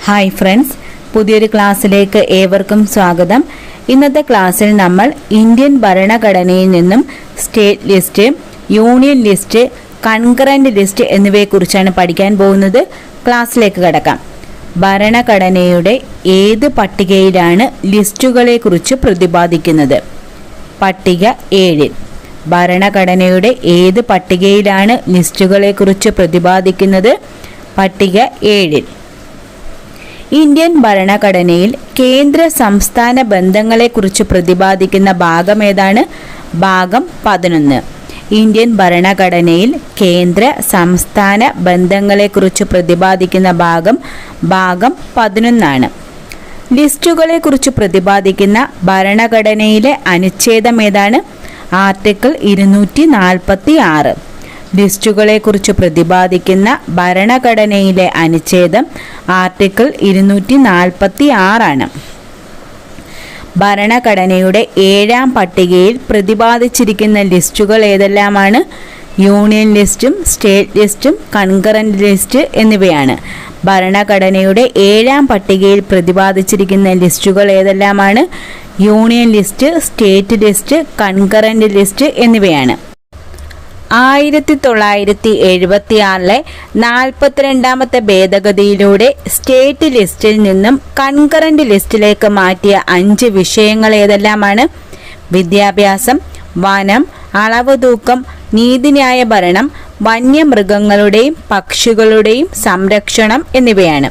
Hi friends, പുതിയൊരു ക്ലാസ്സിലേക്ക് ഏവർക്കും സ്വാഗതം. ഇന്നത്തെ ക്ലാസ്സിൽ നമ്മൾ ഇന്ത്യൻ ഭരണഘടനയിൽ നിന്നും state list, union list, concurrent list എന്നിവയെക്കുറിച്ചാണ് പഠിക്കാൻ പോകുന്നത്. ക്ലാസ്സിലേക്ക് കടക്കാം. ഭരണഘടനയുടെ ഏത് പട്ടികയിലാണ് ലിസ്റ്റുകളെക്കുറിച്ച് പ്രതിപാദിക്കുന്നത്? പട്ടിക 7. ഭരണഘടനയുടെ ഏത് പട്ടികയിലാണ് ലിസ്റ്റുകളെക്കുറിച്ച് പ്രതിപാദിക്കുന്നത്? പട്ടിക 7. ഇന്ത്യൻ ഭരണഘടനയിൽ കേന്ദ്ര സംസ്ഥാന ബന്ധങ്ങളെക്കുറിച്ച് പ്രതിപാദിക്കുന്ന ഭാഗം ഏതാണ്? ഭാഗം 11. ഇന്ത്യൻ ഭരണഘടനയിൽ കേന്ദ്ര സംസ്ഥാന ബന്ധങ്ങളെക്കുറിച്ച് പ്രതിപാദിക്കുന്ന ഭാഗം 11 ലിസ്റ്റുകളെക്കുറിച്ച് പ്രതിപാദിക്കുന്ന ഭരണഘടനയിലെ അനുച്ഛേദം ഏതാണ്? ആർട്ടിക്കിൾ 246. ലിസ്റ്റുകളെക്കുറിച്ച് പ്രതിപാദിക്കുന്ന ഭരണഘടനയിലെ അനുച്ഛേദം ആർട്ടിക്കിൾ 246. ഭരണഘടനയുടെ 7ാം പട്ടികയിൽ പ്രതിപാദിച്ചിരിക്കുന്ന ലിസ്റ്റുകൾ ഏതെല്ലാമാണ്? യൂണിയൻ ലിസ്റ്റും സ്റ്റേറ്റ് ലിസ്റ്റും കൺകറന്റ് ലിസ്റ്റ് എന്നിവയാണ്. ഭരണഘടനയുടെ 7ാം പട്ടികയിൽ പ്രതിപാദിച്ചിരിക്കുന്ന ലിസ്റ്റുകൾ ഏതെല്ലാമാണ്? Union list, state list, concurrent list എന്നിവയാണ്. 1976 42ാമത്തെ ഭേദഗതിയിലൂടെ സ്റ്റേറ്റ് ലിസ്റ്റിൽ നിന്നും കൺകറന്റ് ലിസ്റ്റിലേക്ക് മാറ്റിയ 5 വിഷയങ്ങൾ ഏതെല്ലാമാണ്? വിദ്യാഭ്യാസം, വനം, അളവ് തൂക്കം, നീതിന്യായ ഭരണം, വന്യമൃഗങ്ങളുടെയും പക്ഷികളുടെയും സംരക്ഷണം എന്നിവയാണ്.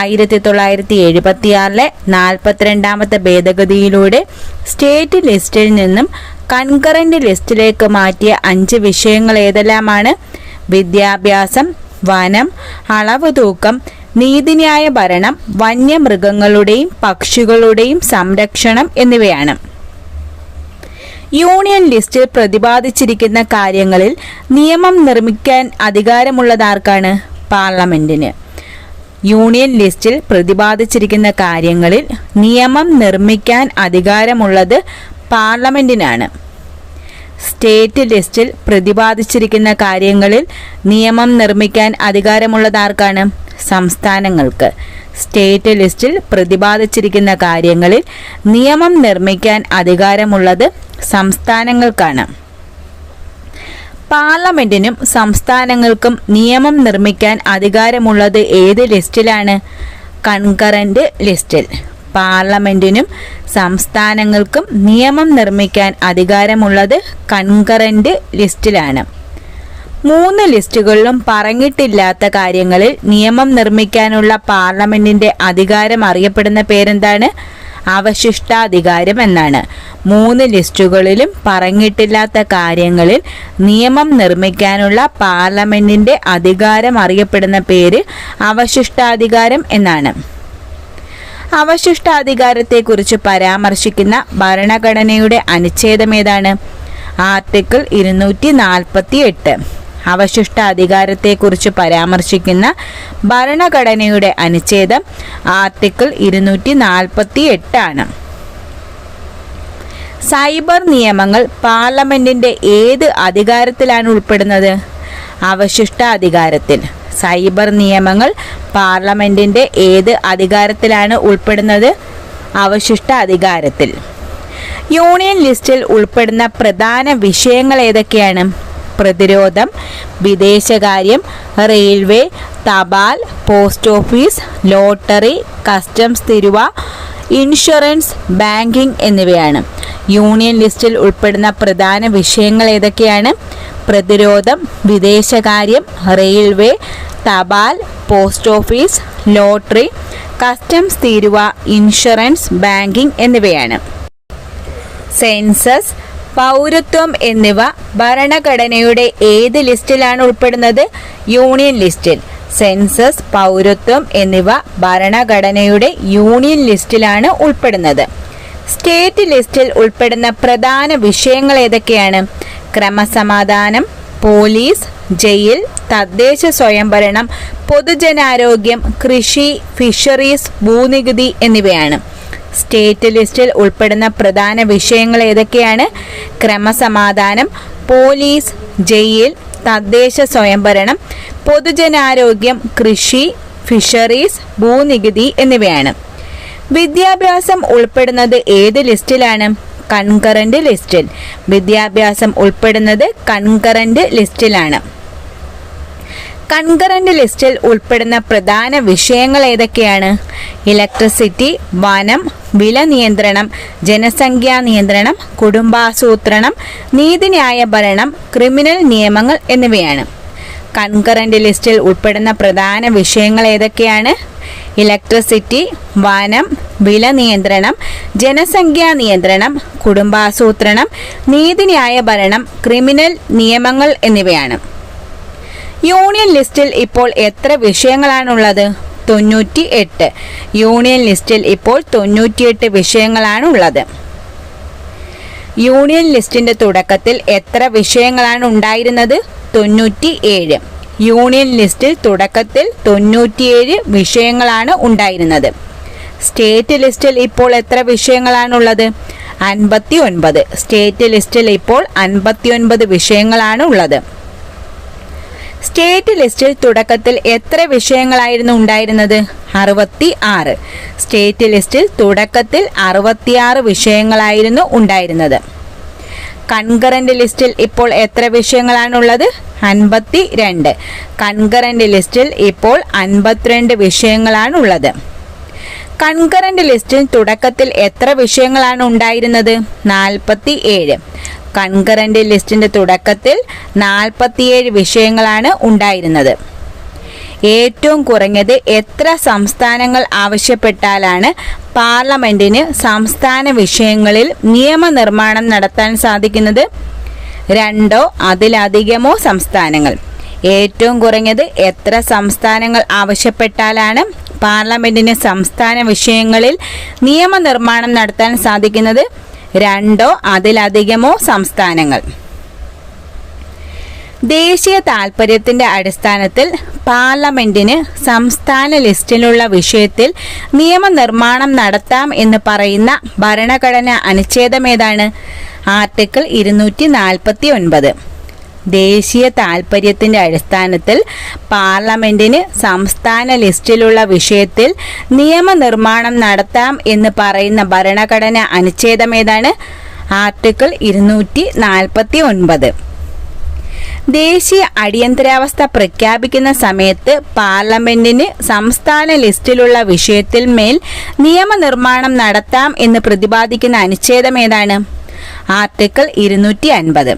1976 42ാമത്തെ ഭേദഗതിയിലൂടെ സ്റ്റേറ്റ് ലിസ്റ്റിൽ നിന്നും കൺകറന്റ് ലിസ്റ്റിലേക്ക് മാറ്റിയ 5 വിഷയങ്ങൾ ഏതെല്ലാമാണ്? വിദ്യാഭ്യാസം, വനം, അളവ് തൂക്കം, നീതിന്യായ ഭരണം, വന്യമൃഗങ്ങളുടെയും പക്ഷികളുടെയും സംരക്ഷണം എന്നിവയാണ്. യൂണിയൻ ലിസ്റ്റിൽ പ്രതിപാദിച്ചിരിക്കുന്ന കാര്യങ്ങളിൽ നിയമം നിർമ്മിക്കാൻ അധികാരമുള്ളതാർക്കാണ്? പാർലമെന്റിന്. യൂണിയൻ ലിസ്റ്റിൽ പ്രതിപാദിച്ചിരിക്കുന്ന കാര്യങ്ങളിൽ നിയമം നിർമ്മിക്കാൻ അധികാരമുള്ളത് പാർലമെന്റിനാണ്. സ്റ്റേറ്റ് ലിസ്റ്റിൽ പ്രതിപാദിച്ചിരിക്കുന്ന കാര്യങ്ങളിൽ നിയമം നിർമ്മിക്കാൻ അധികാരമുള്ളതാർക്കാണ്? സംസ്ഥാനങ്ങൾക്ക്. സ്റ്റേറ്റ് ലിസ്റ്റിൽ പ്രതിപാദിച്ചിരിക്കുന്ന കാര്യങ്ങളിൽ നിയമം നിർമ്മിക്കാൻ അധികാരമുള്ളത് സംസ്ഥാനങ്ങൾക്കാണ്. പാർലമെന്റിനും സംസ്ഥാനങ്ങൾക്കും നിയമം നിർമ്മിക്കാൻ അധികാരമുള്ളത് ഏത് ലിസ്റ്റിലാണ്? കൺകറന്റ് ലിസ്റ്റിൽ. പാർലമെന്റിനും സംസ്ഥാനങ്ങൾക്കും നിയമം നിർമ്മിക്കാൻ അധികാരമുള്ളത് കൺകറന്റ് ലിസ്റ്റിലാണ്. 3 ലിസ്റ്റുകളിലും പറഞ്ഞിട്ടില്ലാത്ത കാര്യങ്ങളിൽ നിയമം നിർമ്മിക്കാനുള്ള പാർലമെന്റിന്റെ അധികാരം അറിയപ്പെടുന്ന പേരെന്താണ്? അവശിഷ്ടാധികാരം എന്നാണ്. 3 ലിസ്റ്റുകളിലും പറഞ്ഞിട്ടില്ലാത്ത കാര്യങ്ങളിൽ നിയമം നിർമ്മിക്കാനുള്ള പാർലമെന്റിന്റെ അധികാരം അറിയപ്പെടുന്ന പേര് അവശിഷ്ടാധികാരം എന്നാണ്. അവശിഷ്ടാധികാരത്തെക്കുറിച്ച് പരാമർശിക്കുന്ന ഭരണഘടനയുടെ അനുച്ഛേദം ഏതാണ്? ആർട്ടിക്കിൾ 248. അവശിഷ്ടാധികാരത്തെക്കുറിച്ച് പരാമർശിക്കുന്ന ഭരണഘടനയുടെ അനുച്ഛേദം ആർട്ടിക്കിൾ 248. സൈബർ നിയമങ്ങൾ പാർലമെന്റിന്റെ ഏത് അധികാരത്തിലാണ് ഉൾപ്പെടുന്നത്? അവശിഷ്ടാധികാരത്തിൽ. സൈബർ നിയമങ്ങൾ പാർലമെന്റിന്റെ ഏത് അധികാരത്തിലാണ് ഉൾപ്പെടുന്നത്? അവശിഷ്ടാധികാരത്തിൽ. യൂണിയൻ ലിസ്റ്റിൽ ഉൾപ്പെടുന്ന പ്രധാന വിഷയങ്ങൾ ഏതൊക്കെയാണ്? പ്രതിരോധം, വിദേശകാര്യം, റെയിൽവേ, തപാൽ, പോസ്റ്റ് ഓഫീസ്, ലോട്ടറി, കസ്റ്റംസ് തീരുവ, ഇൻഷുറൻസ്, ബാങ്കിംഗ് എന്നിവയാണ്. യൂണിയൻ ലിസ്റ്റിൽ ഉൾപ്പെടുന്ന പ്രധാന വിഷയങ്ങൾ ഏതൊക്കെയാണ്? പ്രതിരോധം, വിദേശകാര്യം, റെയിൽവേ, തപാൽ, പോസ്റ്റ് ഓഫീസ്, ലോട്ടറി, കസ്റ്റംസ് തീരുവ, ഇൻഷുറൻസ്, ബാങ്കിംഗ് എന്നിവയാണ്. സെൻസസ്, പൗരത്വം എന്നിവ ഭരണഘടനയുടെ ഏത് ലിസ്റ്റിലാണ് ഉൾപ്പെടുന്നത്? യൂണിയൻ ലിസ്റ്റിൽ. സെൻസസ്, പൗരത്വം എന്നിവ ഭരണഘടനയുടെ യൂണിയൻ ലിസ്റ്റിലാണ് ഉൾപ്പെടുന്നത്. സ്റ്റേറ്റ് ലിസ്റ്റിൽ ഉൾപ്പെടുന്ന പ്രധാന വിഷയങ്ങൾ ഏതൊക്കെയാണ്? ക്രമസമാധാനം, പോലീസ്, ജയിൽ, തദ്ദേശ സ്വയംഭരണം, പൊതുജനാരോഗ്യം, കൃഷി, ഫിഷറീസ്, ഭൂനികുതി എന്നിവയാണ്. സ്റ്റേറ്റ് ലിസ്റ്റിൽ ഉൾപ്പെടുന്ന പ്രധാന വിഷയങ്ങൾ ഏതൊക്കെയാണ്? ക്രമസമാധാനം, പോലീസ്, ജയിൽ, തദ്ദേശ സ്വയംഭരണം, പൊതുജനാരോഗ്യം, കൃഷി, ഫിഷറീസ്, ഭൂനികുതി എന്നിവയാണ്. വിദ്യാഭ്യാസം ഉൾപ്പെടുന്നത് ഏത് ലിസ്റ്റിലാണ്? കൺകറന്റ് ലിസ്റ്റിൽ. വിദ്യാഭ്യാസം ഉൾപ്പെടുന്നത് കൺകറന്റ് ലിസ്റ്റിലാണ്. കൺകറന്റ് ലിസ്റ്റിൽ ഉൾപ്പെടുന്ന പ്രധാന വിഷയങ്ങൾ ഏതൊക്കെയാണ്? ഇലക്ട്രിസിറ്റി, വനം, വില നിയന്ത്രണം, ജനസംഖ്യാ നിയന്ത്രണം, കുടുംബാസൂത്രണം, നീതിന്യായ ഭരണം, ക്രിമിനൽ നിയമങ്ങൾ എന്നിവയാണ്. കൺകറന്റ് ലിസ്റ്റിൽ ഉൾപ്പെടുന്ന പ്രധാന വിഷയങ്ങൾ ഏതൊക്കെയാണ്? ഇലക്ട്രിസിറ്റി, വനം, വില നിയന്ത്രണം, ജനസംഖ്യാ നിയന്ത്രണം, കുടുംബാസൂത്രണം, നീതിന്യായ ഭരണം, ക്രിമിനൽ നിയമങ്ങൾ എന്നിവയാണ്. യൂണിയൻ ലിസ്റ്റിൽ ഇപ്പോൾ എത്ര വിഷയങ്ങളാണുള്ളത്? 98. യൂണിയൻ ലിസ്റ്റിൽ ഇപ്പോൾ 98 വിഷയങ്ങളാണുള്ളത്. യൂണിയൻ ലിസ്റ്റിന്റെ തുടക്കത്തിൽ എത്ര വിഷയങ്ങളാണ് ഉണ്ടായിരുന്നത്? 97. യൂണിയൻ ലിസ്റ്റിൽ തുടക്കത്തിൽ 97 വിഷയങ്ങളാണ് ഉണ്ടായിരുന്നത്. സ്റ്റേറ്റ് ലിസ്റ്റിൽ ഇപ്പോൾ എത്ര വിഷയങ്ങളാണുള്ളത്? 59. സ്റ്റേറ്റ് ലിസ്റ്റിൽ ഇപ്പോൾ 59 വിഷയങ്ങളാണ് ഉള്ളത്. സ്റ്റേറ്റ് ലിസ്റ്റിൽ തുടക്കത്തിൽ എത്ര വിഷയങ്ങളായിരുന്നു ഉണ്ടായിരുന്നത്? 66. സ്റ്റേറ്റ് ലിസ്റ്റിൽ തുടക്കത്തിൽ 66 വിഷയങ്ങളായിരുന്നു ഉണ്ടായിരുന്നത്. കൺകറന്റ് ലിസ്റ്റിൽ ഇപ്പോൾ എത്ര വിഷയങ്ങളാണുള്ളത്? 52. കൺകറന്റ് ലിസ്റ്റിൽ ഇപ്പോൾ 52 വിഷയങ്ങളാണുള്ളത്. കൺകറന്റ് ലിസ്റ്റിൽ തുടക്കത്തിൽ എത്ര വിഷയങ്ങളാണ് ഉണ്ടായിരുന്നത്? 47. കൺകറന്റ് ലിസ്റ്റിന്റെ തുടക്കത്തിൽ 47 വിഷയങ്ങളാണ് ഉണ്ടായിരുന്നത്. ഏറ്റവും കുറഞ്ഞത് എത്ര സംസ്ഥാനങ്ങൾ ആവശ്യപ്പെട്ടാലാണ് പാർലമെന്റിന് സംസ്ഥാന വിഷയങ്ങളിൽ നിയമനിർമ്മാണം നടത്താൻ സാധിക്കുന്നത്? 2 അതിലധികമോ സംസ്ഥാനങ്ങൾ. ഏറ്റവും കുറഞ്ഞത് എത്ര സംസ്ഥാനങ്ങൾ ആവശ്യപ്പെട്ടാലാണ് പാർലമെന്റിന് സംസ്ഥാന വിഷയങ്ങളിൽ നിയമനിർമ്മാണം നടത്താൻ സാധിക്കുന്നത്? 2 അതിലധികമോ സംസ്ഥാനങ്ങൾ. ദേശീയ താൽപര്യത്തിന്റെ അടിസ്ഥാനത്തിൽ പാർലമെന്റിന് സംസ്ഥാന ലിസ്റ്റിലുള്ള വിഷയത്തിൽ നിയമനിർമ്മാണം നടത്താം എന്ന് പറയുന്ന ഭരണഘടനാ അനുച്ഛേദം ഏതാണ്? ആർട്ടിക്കിൾ 249. ദേശീയ താൽപര്യത്തിന്റെ അടിസ്ഥാനത്തിൽ പാർലമെന്റിന് സംസ്ഥാന ലിസ്റ്റിലുള്ള വിഷയത്തിൽ നിയമനിർമ്മാണം നടത്താം എന്ന് പറയുന്ന ഭരണഘടനാ അനുച്ഛേദം ഏതാണ്? ആർട്ടിക്കിൾ 249. ദേശീയ അടിയന്തരാവസ്ഥ പ്രഖ്യാപിക്കുന്ന സമയത്ത് പാർലമെന്റിന് സംസ്ഥാന ലിസ്റ്റിലുള്ള വിഷയത്തിൽ മേൽ നിയമനിർമ്മാണം നടത്താം എന്ന് പ്രതിപാദിക്കുന്ന അനുച്ഛേദം ഏതാണ്? ആർട്ടിക്കിൾ 250.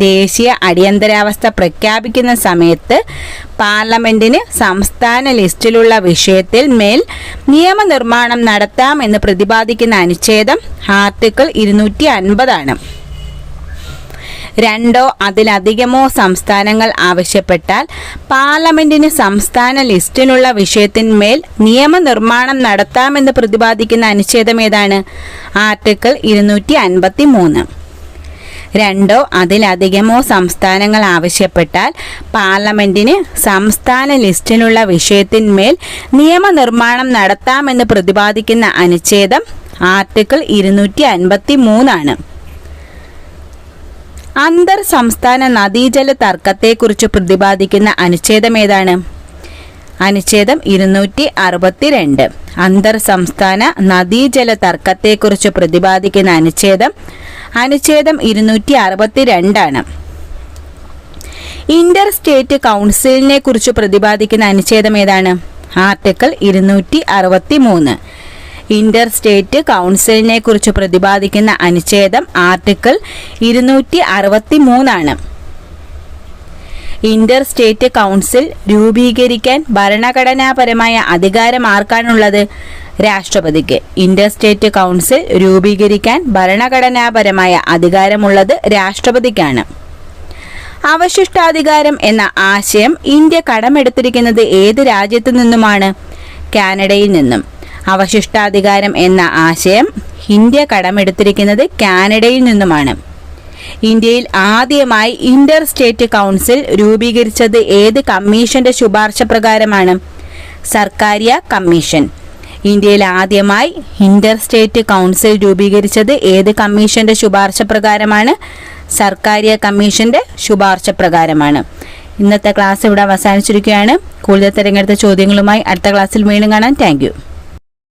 ദേശീയ അടിയന്തരാവസ്ഥ പ്രഖ്യാപിക്കുന്ന സമയത്ത് പാർലമെന്റിന് സംസ്ഥാന ലിസ്റ്റിലുള്ള വിഷയത്തിൽ മേൽ നിയമനിർമ്മാണം നടത്താം എന്ന് പ്രതിപാദിക്കുന്ന അനുച്ഛേദം ആർട്ടിക്കിൾ 250 ആണ്. 2 അതിലധികമോ സംസ്ഥാനങ്ങൾ ആവശ്യപ്പെട്ടാൽ പാർലമെന്റിന് സംസ്ഥാന ലിസ്റ്റിലുള്ള വിഷയത്തിന്മേൽ നിയമനിർമ്മാണം നടത്താമെന്ന് പ്രതിപാദിക്കുന്ന അനുച്ഛേദം ഏതാണ്? ആർട്ടിക്കിൾ 253. 2 അതിലധികമോ സംസ്ഥാനങ്ങൾ ആവശ്യപ്പെട്ടാൽ പാർലമെന്റിന് സംസ്ഥാന ലിസ്റ്റിലുള്ള വിഷയത്തിന്മേൽ നിയമനിർമ്മാണം നടത്താമെന്ന് പ്രതിപാദിക്കുന്ന അനുച്ഛേദം ആർട്ടിക്കിൾ 253 ആണ്. അന്തർ സംസ്ഥാന നദീജല തർക്കത്തെക്കുറിച്ച് പ്രതിപാദിക്കുന്ന അനുച്ഛേദം ഏതാണ്? അനുച്ഛേദം 262. അന്തർ സംസ്ഥാന നദീജല തർക്കത്തെക്കുറിച്ച് പ്രതിപാദിക്കുന്ന അനുച്ഛേദം 262 ആണ്. ഇന്റർ സ്റ്റേറ്റ് കൗൺസിലിനെ കുറിച്ച് പ്രതിപാദിക്കുന്ന അനുച്ഛേദം ഏതാണ്? ആർട്ടിക്കിൾ 263. ഇന്റർ സ്റ്റേറ്റ് കൗൺസിലിനെ കുറിച്ച് പ്രതിപാദിക്കുന്ന അനുച്ഛേദം ആർട്ടിക്കിൾ 263 ആണ്. ഇന്റർ സ്റ്റേറ്റ് കൗൺസിൽ രൂപീകരിക്കാൻ ഭരണഘടനാപരമായ അധികാരം ആർക്കാണുള്ളത്? രാഷ്ട്രപതിക്ക്. ഇന്റർ സ്റ്റേറ്റ് കൗൺസിൽ രൂപീകരിക്കാൻ ഭരണഘടനാപരമായ അധികാരമുള്ളത് രാഷ്ട്രപതിക്കാണ്. അവശിഷ്ടാധികാരം എന്ന ആശയം ഇന്ത്യ കടമെടുത്തിരിക്കുന്നത് ഏത് രാജ്യത്തു നിന്നുമാണ്? കാനഡയിൽ നിന്നും. അവശിഷ്ടാധികാരം എന്ന ആശയം ഇന്ത്യ കടമെടുത്തിരിക്കുന്നത് കാനഡയിൽ നിന്നുമാണ്. ഇന്ത്യയിൽ ആദ്യമായി ഇന്റർ സ്റ്റേറ്റ് കൗൺസിൽ രൂപീകരിച്ചത് ഏത് കമ്മീഷന്റെ ശുപാർശ പ്രകാരമാണ്? സർക്കാരിയ കമ്മീഷൻ. ഇന്ത്യയിൽ ആദ്യമായി ഇന്റർ സ്റ്റേറ്റ് കൗൺസിൽ രൂപീകരിച്ചത് ഏത് കമ്മീഷന്റെ ശുപാർശ പ്രകാരമാണ്? സർക്കാരിയ കമ്മീഷന്റെ ശുപാർശ പ്രകാരമാണ്. ഇന്നത്തെ ക്ലാസ് ഇവിടെ അവസാനിച്ചിരിക്കുകയാണ്. കൂടുതൽ തിരഞ്ഞെടുത്ത ചോദ്യങ്ങളുമായി അടുത്ത ക്ലാസ്സിൽ വീണ്ടും കാണാം. താങ്ക്